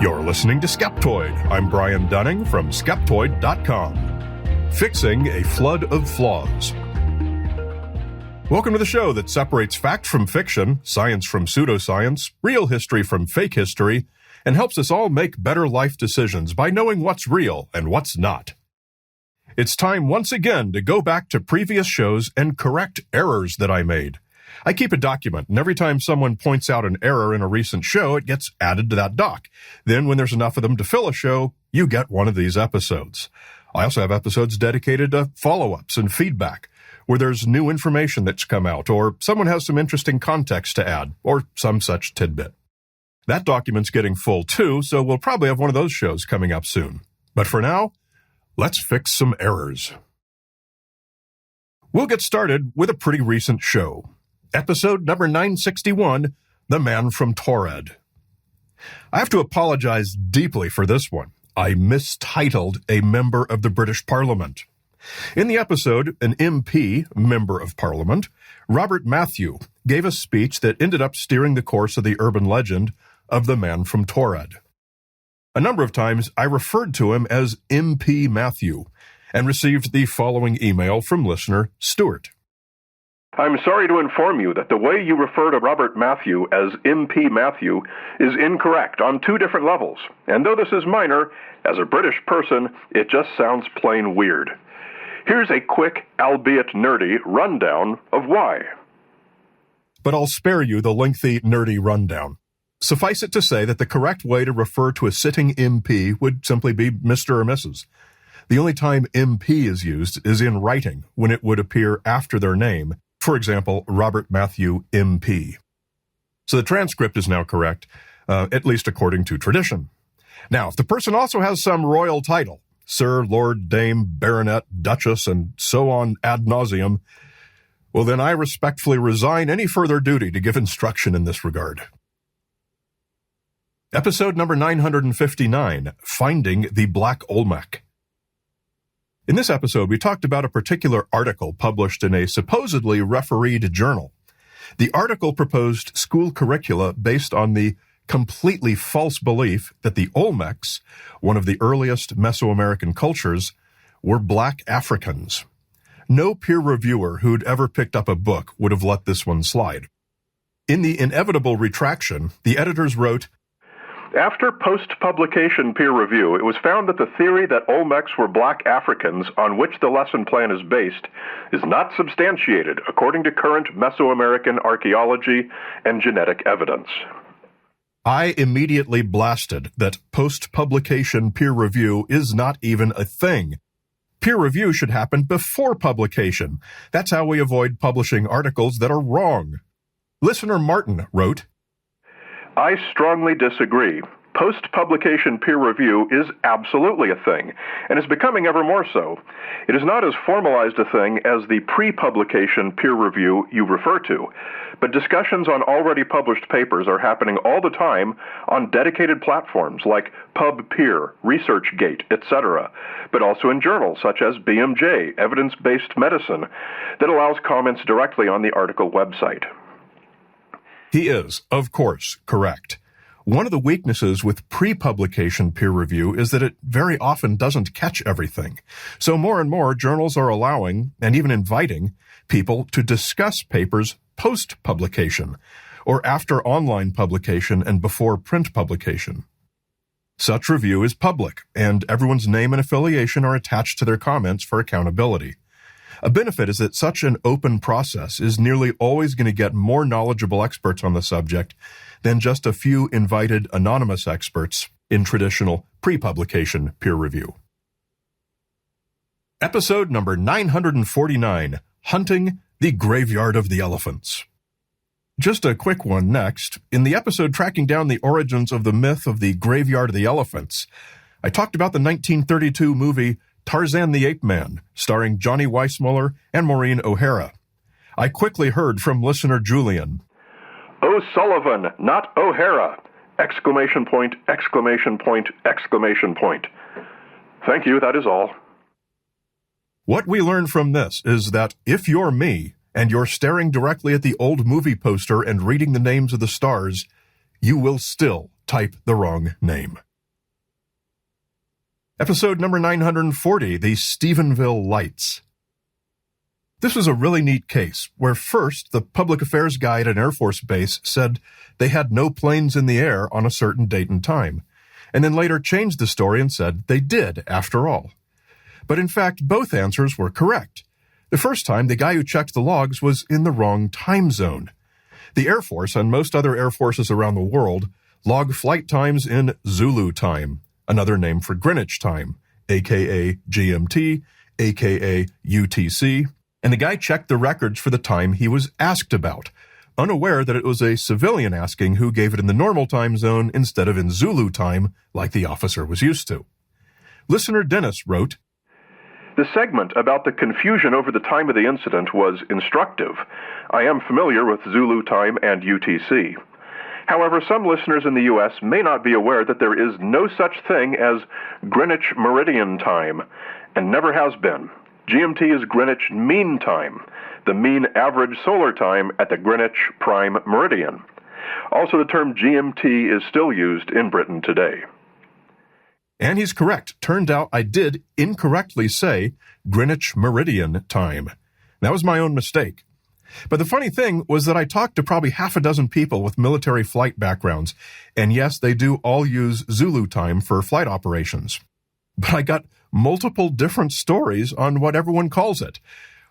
You're listening to Skeptoid. I'm Brian Dunning from Skeptoid.com. Fixing a flood of flaws. Welcome to the show that separates fact from fiction, science from pseudoscience, real history from fake history, and helps us all make better life decisions by knowing what's real and what's not. It's time once again to go back to previous shows and correct errors that I made. I keep a document, and every time someone points out an error in a recent show, it gets added to that doc. Then when there's enough of them to fill a show, you get one of these episodes. I also have episodes dedicated to follow-ups and feedback, where there's new information that's come out, or someone has some interesting context to add, or some such tidbit. That document's getting full too, so we'll probably have one of those shows coming up soon. But for now, let's fix some errors. We'll get started with a pretty recent show. Episode number 961, The Man from Taured. I have to apologize deeply for this one. I mistitled a member of the British Parliament. In the episode, an MP, Member of Parliament, Robert Matthew, gave a speech that ended up steering the course of the urban legend of the Man from Taured. A number of times I referred to him as MP Matthew and received the following email from listener Stuart. I'm sorry to inform you that the way you refer to Robert Matthew as MP Matthew is incorrect on two different levels. And though this is minor, as a British person, it just sounds plain weird. Here's a quick, albeit nerdy, rundown of why. But I'll spare you the lengthy, nerdy rundown. Suffice it to say that the correct way to refer to a sitting MP would simply be Mr. or Mrs. The only time MP is used is in writing, when it would appear after their name. For example, Robert Matthew, MP. So the transcript is now correct, at least according to tradition. Now, if the person also has some royal title, Sir, Lord, Dame, Baronet, Duchess, and so on ad nauseum, well then I respectfully resign any further duty to give instruction in this regard. Episode number 959, Finding the Black Olmec. In this episode, we talked about a particular article published in a supposedly refereed journal. The article proposed school curricula based on the completely false belief that the Olmecs, one of the earliest Mesoamerican cultures, were black Africans. No peer reviewer who'd ever picked up a book would have let this one slide. In the inevitable retraction, the editors wrote, After post-publication peer review, it was found that the theory that Olmecs were black Africans on which the lesson plan is based is not substantiated according to current Mesoamerican archaeology and genetic evidence. I immediately blasted that post-publication peer review is not even a thing. Peer review should happen before publication. That's how we avoid publishing articles that are wrong. Listener Martin wrote, I strongly disagree. Post-publication peer review is absolutely a thing, and is becoming ever more so. It is not as formalized a thing as the pre-publication peer review you refer to, but discussions on already published papers are happening all the time on dedicated platforms like PubPeer, ResearchGate, etc., but also in journals such as BMJ, Evidence-Based Medicine, that allows comments directly on the article website. He is, of course, correct. One of the weaknesses with pre-publication peer review is that it very often doesn't catch everything. So more and more journals are allowing, and even inviting, people to discuss papers post-publication, or after online publication and before print publication. Such review is public, and everyone's name and affiliation are attached to their comments for accountability. A benefit is that such an open process is nearly always going to get more knowledgeable experts on the subject than just a few invited anonymous experts in traditional pre-publication peer review. Episode number 949, Hunting the Graveyard of the Elephants. Just a quick one next. In the episode tracking down the origins of the myth of the Graveyard of the Elephants, I talked about the 1932 movie Tarzan the Ape Man, starring Johnny Weissmuller and Maureen O'Hara. I quickly heard from listener Julian. O'Sullivan, not O'Hara! Exclamation point, exclamation point, exclamation point. Thank you, that is all. What we learn from this is that if you're me, and you're staring directly at the old movie poster and reading the names of the stars, you will still type the wrong name. Episode number 940, the Stephenville Lights. This was a really neat case, where first the public affairs guy at an Air Force base said they had no planes in the air on a certain date and time, and then later changed the story and said they did, after all. But in fact, both answers were correct. The first time, the guy who checked the logs was in the wrong time zone. The Air Force and most other air forces around the world log flight times in Zulu time, another name for Greenwich time, aka GMT, aka UTC, and the guy checked the records for the time he was asked about, unaware that it was a civilian asking who gave it in the normal time zone instead of in Zulu time like the officer was used to. Listener Dennis wrote, "The segment about the confusion over the time of the incident was instructive. I am familiar with Zulu time and UTC. However, some listeners in the U.S. may not be aware that there is no such thing as Greenwich Meridian Time, and never has been. GMT is Greenwich Mean Time, the mean average solar time at the Greenwich Prime Meridian. Also, the term GMT is still used in Britain today." And he's correct. Turned out I did incorrectly say Greenwich Meridian Time. That was my own mistake. But the funny thing was that I talked to probably half a dozen people with military flight backgrounds, and yes, they do all use Zulu time for flight operations. But I got multiple different stories on what everyone calls it.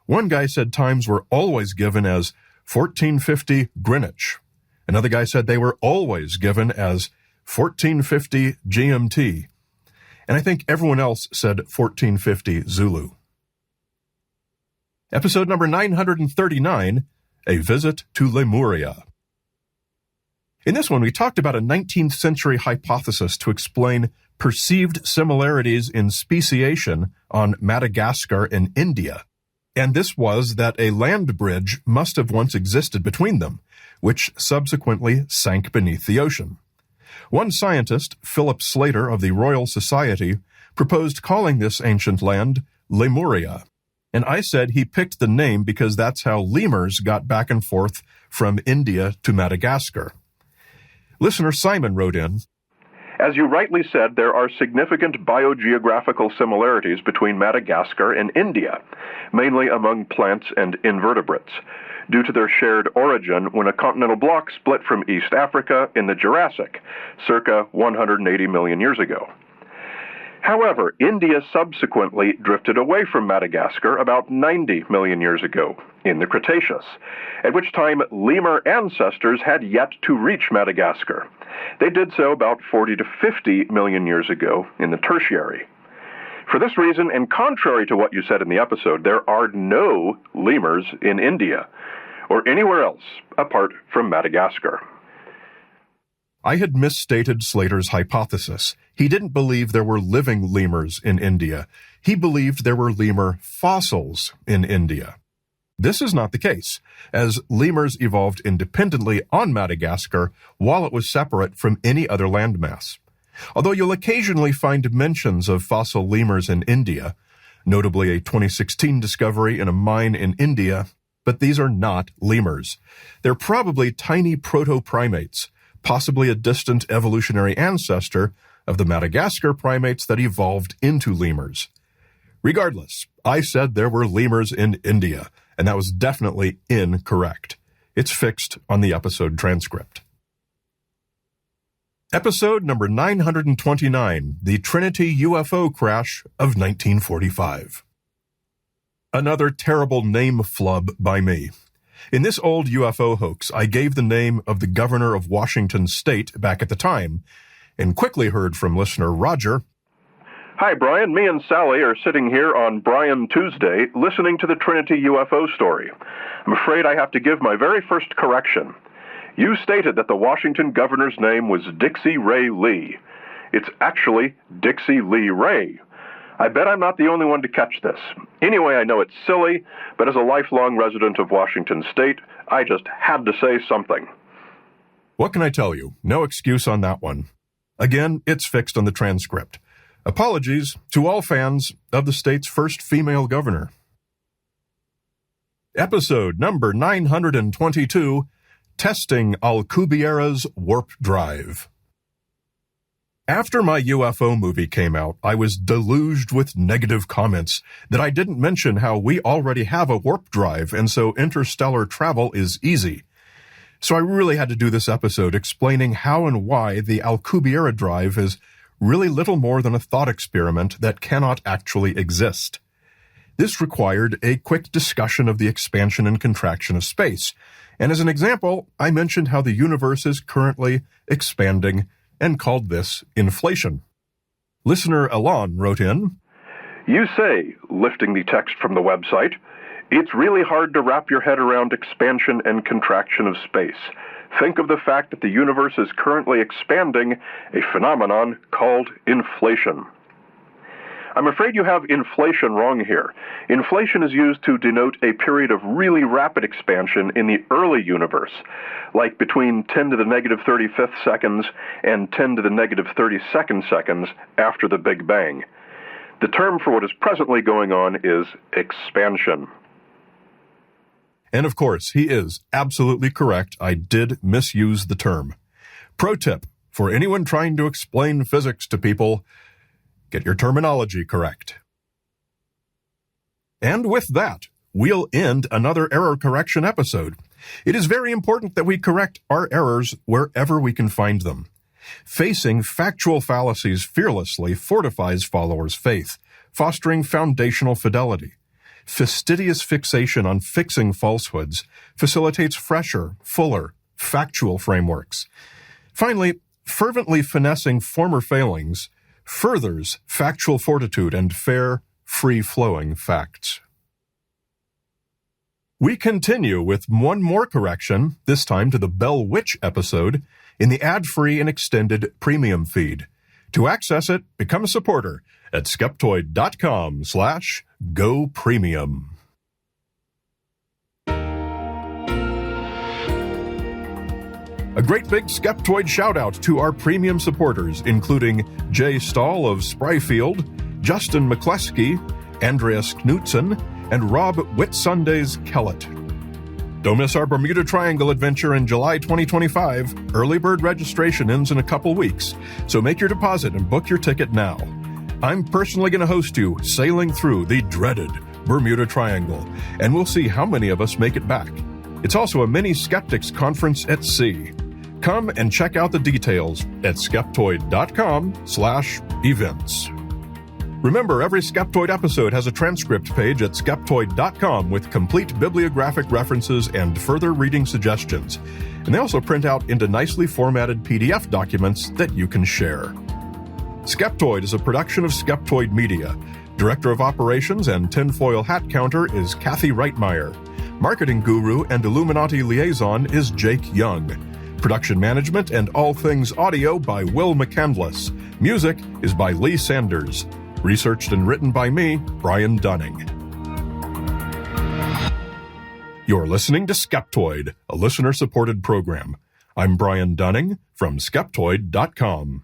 One guy said times were always given as 1450 Greenwich. Another guy said they were always given as 1450 GMT. And I think everyone else said 1450 Zulu. Episode number 939, A Visit to Lemuria. In this one, we talked about a 19th century hypothesis to explain perceived similarities in speciation on Madagascar and India. And this was that a land bridge must have once existed between them, which subsequently sank beneath the ocean. One scientist, Philip Slater of the Royal Society, proposed calling this ancient land Lemuria. And I said he picked the name because that's how lemurs got back and forth from India to Madagascar. Listener Simon wrote in, "As you rightly said, there are significant biogeographical similarities between Madagascar and India, mainly among plants and invertebrates, due to their shared origin when a continental block split from East Africa in the Jurassic, circa 180 million years ago. However, India subsequently drifted away from Madagascar about 90 million years ago, in the Cretaceous, at which time lemur ancestors had yet to reach Madagascar. They did so about 40 to 50 million years ago in the Tertiary. For this reason, and contrary to what you said in the episode, there are no lemurs in India, or anywhere else apart from Madagascar." I had misstated Slater's hypothesis. He didn't believe there were living lemurs in India. He believed there were lemur fossils in India. This is not the case, as lemurs evolved independently on Madagascar while it was separate from any other landmass. Although you'll occasionally find mentions of fossil lemurs in India, notably a 2016 discovery in a mine in India, but these are not lemurs. They're probably tiny proto-primates, possibly a distant evolutionary ancestor of the Madagascar primates that evolved into lemurs. Regardless, I said there were lemurs in India, and that was definitely incorrect. It's fixed on the episode transcript. Episode number 929, The Trinity UFO Crash of 1945. Another terrible name flub by me. In this old UFO hoax, I gave the name of the governor of Washington State back at the time, and quickly heard from listener Roger, "Hi, Brian. Me and Sally are sitting here on Brian Tuesday listening to the Trinity UFO story. I'm afraid I have to give my very first correction. You stated that the Washington governor's name was Dixie Ray Lee. It's actually Dixie Lee Ray. I bet I'm not the only one to catch this. Anyway, I know it's silly, but as a lifelong resident of Washington State, I just had to say something." What can I tell you? No excuse on that one. Again, it's fixed on the transcript. Apologies to all fans of the state's first female governor. Episode number 922, Testing Alcubierre's Warp Drive. After my UFO movie came out, I was deluged with negative comments that I didn't mention how we already have a warp drive, and so interstellar travel is easy. So I really had to do this episode explaining how and why the Alcubierre drive is really little more than a thought experiment that cannot actually exist. This required a quick discussion of the expansion and contraction of space, and as an example, I mentioned how the universe is currently expanding and called this inflation. Listener Alon wrote in, "You say, lifting the text from the website, it's really hard to wrap your head around expansion and contraction of space. Think of the fact that the universe is currently expanding, a phenomenon called inflation." I'm afraid you have inflation wrong here. Inflation is used to denote a period of really rapid expansion in the early universe, like between 10 to the negative 35th seconds and 10 to the negative 32nd seconds after the Big Bang. The term for what is presently going on is expansion. And of course, he is absolutely correct. I did misuse the term. Pro tip, for anyone trying to explain physics to people, get your terminology correct. And with that, we'll end another error correction episode. It is very important that we correct our errors wherever we can find them. Facing factual fallacies fearlessly fortifies followers' faith, fostering foundational fidelity. Fastidious fixation on fixing falsehoods facilitates fresher, fuller, factual frameworks. Finally, fervently finessing former failings furthers factual fortitude and fair, free-flowing facts. We continue with one more correction, this time to the Bell Witch episode, in the ad-free and extended premium feed. To access it, become a supporter at skeptoid.com/go-premium. A great big Skeptoid shout-out to our premium supporters, including Jay Stahl of Spryfield, Justin McCleskey, Andreas Knutson, and Rob Whitsundays Kellett. Don't miss our Bermuda Triangle adventure in July 2025. Early bird registration ends in a couple weeks, so make your deposit and book your ticket now. I'm personally going to host you sailing through the dreaded Bermuda Triangle, and we'll see how many of us make it back. It's also a mini skeptics conference at sea. Come and check out the details at skeptoid.com/events. Remember, every Skeptoid episode has a transcript page at skeptoid.com with complete bibliographic references and further reading suggestions. And they also print out into nicely formatted PDF documents that you can share. Skeptoid is a production of Skeptoid Media. Director of Operations and Tinfoil Hat Counter is Kathy Reitmeyer. Marketing Guru and Illuminati Liaison is Jake Young. Production management and all things audio by Will McCandless. Music is by Lee Sanders. Researched and written by me, Brian Dunning. You're listening to Skeptoid, a listener-supported program. I'm Brian Dunning from Skeptoid.com.